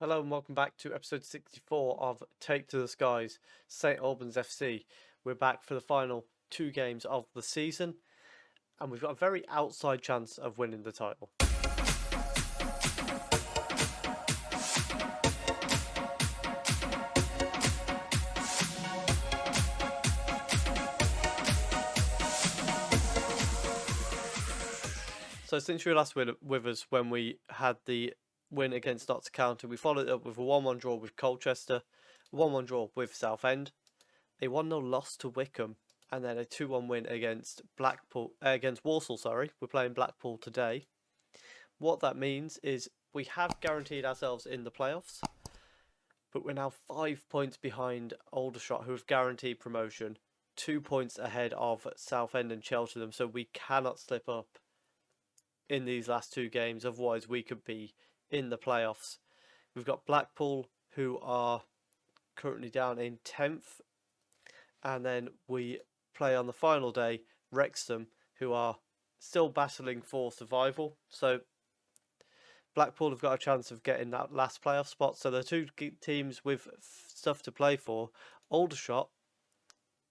Hello and welcome back to episode 64 of Take to the Skies, St Albans FC. We're back for the final two games of the season, and we've got a very outside chance of winning the title. So since you were last with us when we had the win against Notts County, we followed it up with a 1-1 draw with Colchester, a 1-1 draw with Southend, a 1-0 loss to Wickham, and then a 2-1 win against Walsall. We're playing Blackpool today. What that means is we have guaranteed ourselves in the playoffs, but we're now 5 points behind Aldershot, who have guaranteed promotion, 2 points ahead of Southend and Cheltenham, so we cannot slip up in these last two games, otherwise we could be in the playoffs. We've got Blackpool, who are currently down in 10th, and then we play on the final day Wrexham, who are still battling for survival. So Blackpool have got a chance of getting that last playoff spot, so they're two teams with stuff to play for. Aldershot,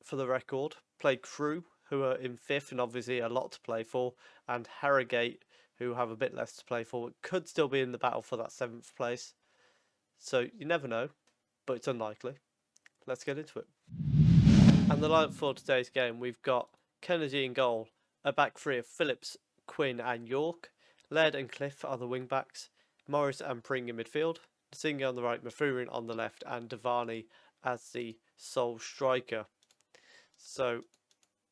for the record, played Crewe, who are in 5th and obviously a lot to play for, and Harrogate, who have a bit less to play for, could still be in the battle for that 7th place. So you never know, but it's unlikely. Let's get into it. And the lineup for today's game, we've got Kennedy in goal, a back three of Phillips, Quinn and York. Laird and Cliff are the wing backs, Morris and Pring in midfield, Singer on the right, Mathurin on the left, and Davani as the sole striker. So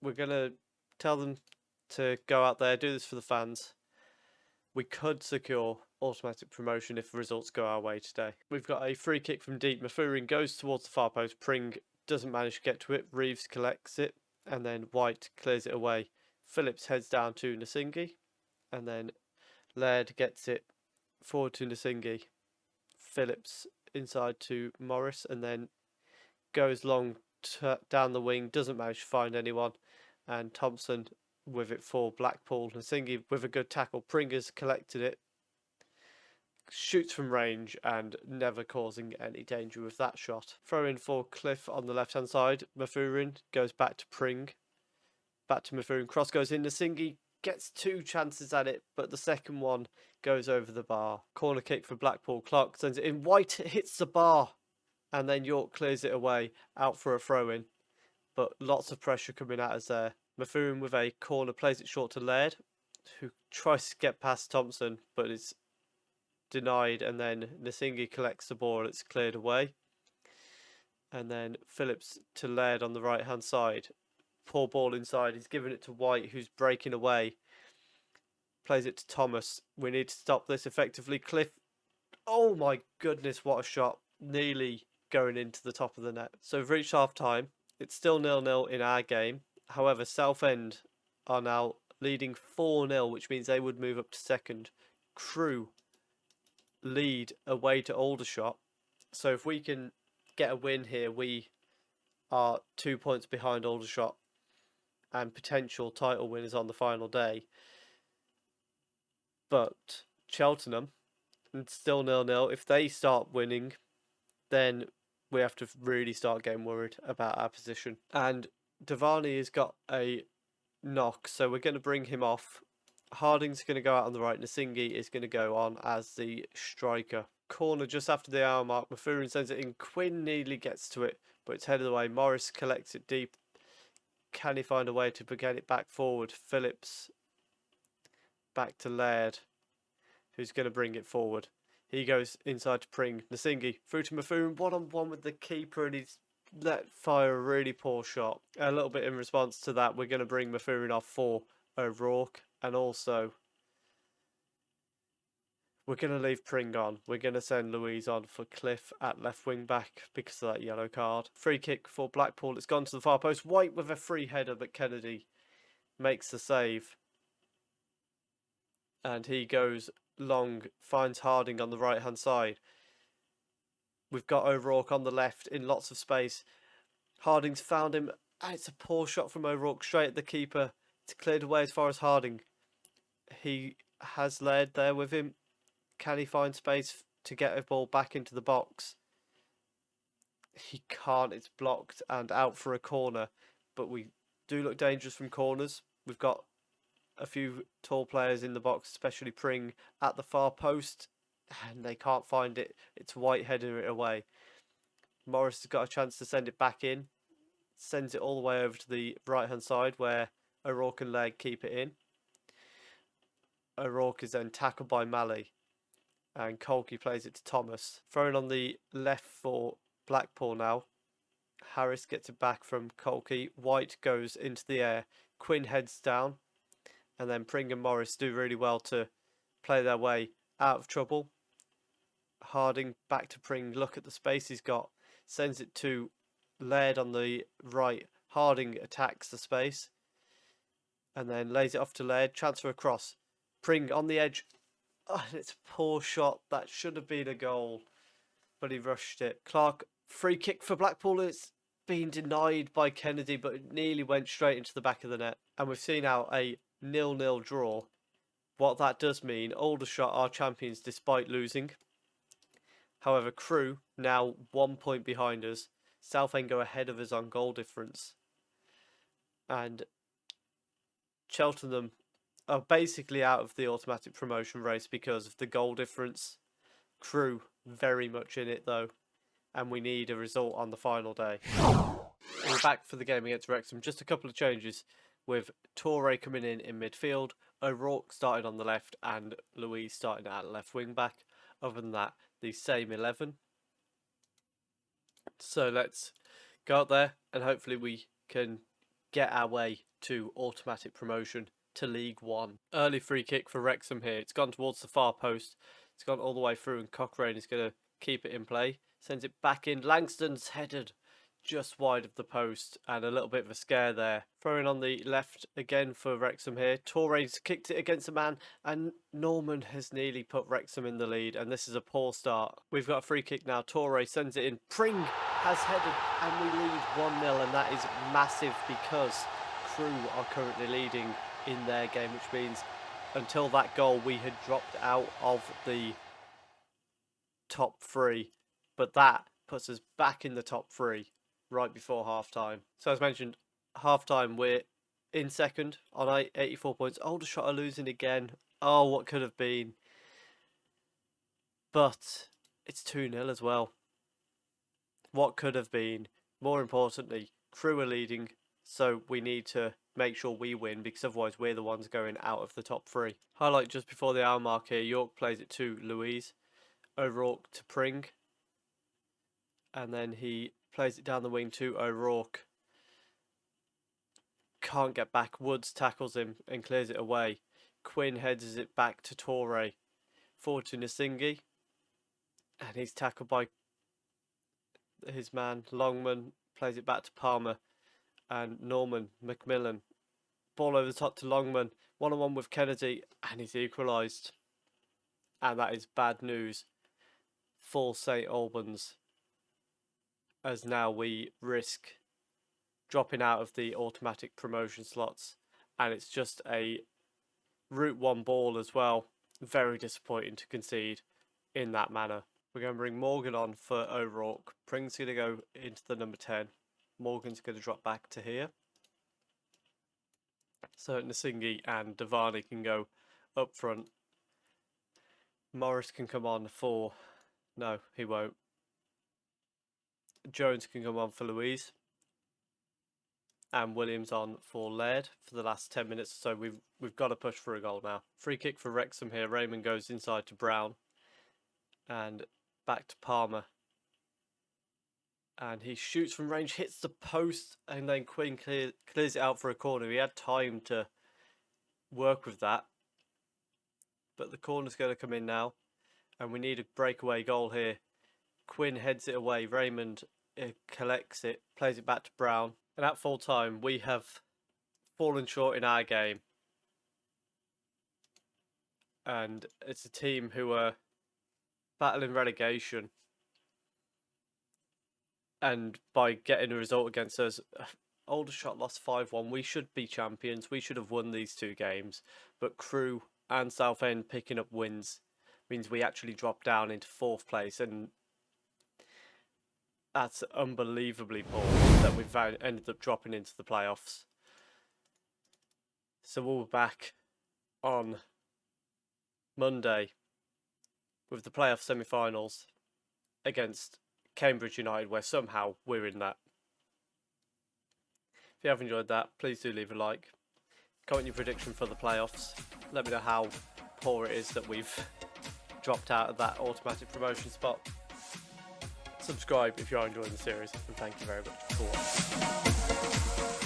we're going to tell them to go out there, do this for the fans. We could secure automatic promotion if the results go our way today. We've got a free kick from deep. Mathurin goes towards the far post. Pring doesn't manage to get to it. Reeves collects it, and then White clears it away. Phillips heads down to Nasingi, and then Laird gets it forward to Nasingi. Phillips inside to Morris, and then goes long down the wing, doesn't manage to find anyone, and Thompson with it for Blackpool. Nasingi with a good tackle. Pringer's collected it, shoots from range and never causing any danger with that shot. Throw in for Cliff on the left hand side. Mathurin goes back to Pring. Back to Mathurin. Cross goes in. Nasingi gets two chances at it, but the second one goes over the bar. Corner kick for Blackpool. Clark sends it in. White hits the bar, and then York clears it away, out for a throw in. But lots of pressure coming at us there. Mathurin with a corner plays it short to Laird, who tries to get past Thompson, but is denied, and then Nasingi collects the ball, it's cleared away. And then Phillips to Laird on the right hand side. Poor ball inside, he's giving it to White, who's breaking away. Plays it to Thomas. We need to stop this effectively. Cliff, oh my goodness, what a shot. Nearly going into the top of the net. So we've reached half time. It's still 0-0 in our game. However, Southend are now leading 4-0, which means they would move up to second. Crewe lead away to Aldershot. So if we can get a win here, we are 2 points behind Aldershot and potential title winners on the final day. But Cheltenham, it's still 0-0. If they start winning, then we have to really start getting worried about our position. And Davani has got a knock, so we're going to bring him off. Harding's going to go out on the right. Nasingi is going to go on as the striker. Corner just after the hour mark. Mathurin sends it in. Quinn nearly gets to it, but it's headed away. Morris collects it deep. Can he find a way to get it back forward? Phillips back to Laird, who's going to bring it forward. He goes inside to Pring. Nasingi through to Mathurin. 1-on-1 with the keeper, and he's let fire a really poor shot. A little bit in response to that, we're going to bring Mathurin off for O'Rourke. And also, we're going to leave Pring on. We're going to send Louise on for Cliff at left wing back because of that yellow card. Free kick for Blackpool. It's gone to the far post. White with a free header, but Kennedy makes the save. And he goes long, finds Harding on the right hand side. We've got O'Rourke on the left in lots of space. Harding's found him. And it's a poor shot from O'Rourke straight at the keeper. It's cleared away as far as Harding. He has Laird there with him. Can he find space? to get a ball back into the box. He can't, it's blocked and out for a corner. But we do look dangerous from corners. We've got a few tall players in the box, especially Pring at the far post, and they can't find it. It's White heading it away. Morris has got a chance to send it back in, sends it all the way over to the right hand side where O'Rourke and Legg keep it in. O'Rourke is then tackled by Malley, and Colkey plays it to Thomas. Thrown on the left for Blackpool now. Harris gets it back from Colkey. White goes into the air. Quinn heads down. And then Pring and Morris do really well to play their way out of trouble. Harding back to Pring. Look at the space he's got. Sends it to Laird on the right. Harding attacks the space. And then lays it off to Laird. Transfer across. Pring on the edge. Oh, it's a poor shot. That should have been a goal. But he rushed it. Clark, free kick for Blackpool. It's been denied by Kennedy, but it nearly went straight into the back of the net. And we've seen out a 0-0 draw. What that does mean, Aldershot are champions despite losing. However, Crewe now 1 point behind us. Southend go ahead of us on goal difference. And Cheltenham are basically out of the automatic promotion race because of the goal difference. Crewe very much in it though, and we need a result on the final day. We're back for the game against Wrexham. Just a couple of changes with Toure coming in midfield, O'Rourke starting on the left, and Louise starting at left wing back. Other than that, the same 11. So let's go out there and hopefully we can get our way to automatic promotion to League One. Early free kick for Wrexham here. It's gone towards the far post. It's gone all the way through, and Cochrane is going to keep it in play. Sends it back in. Langston's headed just wide of the post, and a little bit of a scare there. Throwing on the left again for Wrexham here. Torre's kicked it against a man, and Norman has nearly put Wrexham in the lead, and this is a poor start. We've got a free kick now. Torre sends it in. Pring has headed, and we lead 1-0, and that is massive because Crewe are currently leading in their game, which means until that goal we had dropped out of the top three, but that puts us back in the top three right before half-time. So as mentioned, half-time we're in second on 84 points. Aldershot are losing again. Oh, what could have been. But it's 2-0 as well. What could have been. More importantly, Crewe are leading, so we need to make sure we win because otherwise we're the ones going out of the top three. Highlight just before the hour mark here. York plays it to Louise. O'Rourke to Pring. And then he plays it down the wing to O'Rourke. Can't get back. Woods tackles him and clears it away. Quinn heads it back to Torre. Forward to Nasingi. And he's tackled by his man. Longman plays it back to Palmer. And Norman Macmillan. Ball over the top to Longman. 1-on-1 with Kennedy. And he's equalised. And that is bad news for St Albans, as now we risk dropping out of the automatic promotion slots, and it's just a Route 1 ball as well. Very disappointing to concede in that manner. We're going to bring Morgan on for O'Rourke. Pring's going to go into the number 10. Morgan's going to drop back to here. So Nasingi and Davani can go up front. Morris can come on for... No, he won't. Jones can come on for Louise. And Williams on for Laird for the last 10 minutes. So we've got to push for a goal now. Free kick for Wrexham here. Raymond goes inside to Brown. And back to Palmer. And he shoots from range, hits the post, and then Quinn clears it out for a corner. He had time to work with that. But the corner's going to come in now. And we need a breakaway goal here. Quinn heads it away. Raymond collects it, plays it back to Brown. And at full time, we have fallen short in our game. And it's a team who are battling relegation. And by getting a result against us, Aldershot lost 5-1. We should be champions. We should have won these two games. But Crewe and Southend picking up wins means we actually drop down into 4th place, and that's unbelievably poor that we've ended up dropping into the playoffs. So we'll be back on Monday with the playoff semi-finals against Cambridge United, where somehow we're in that. If you have enjoyed that, please do leave a like. Comment your prediction for the playoffs. Let me know how poor it is that we've dropped out of that automatic promotion spot. Subscribe if you are enjoying the series, and thank you very much for watching.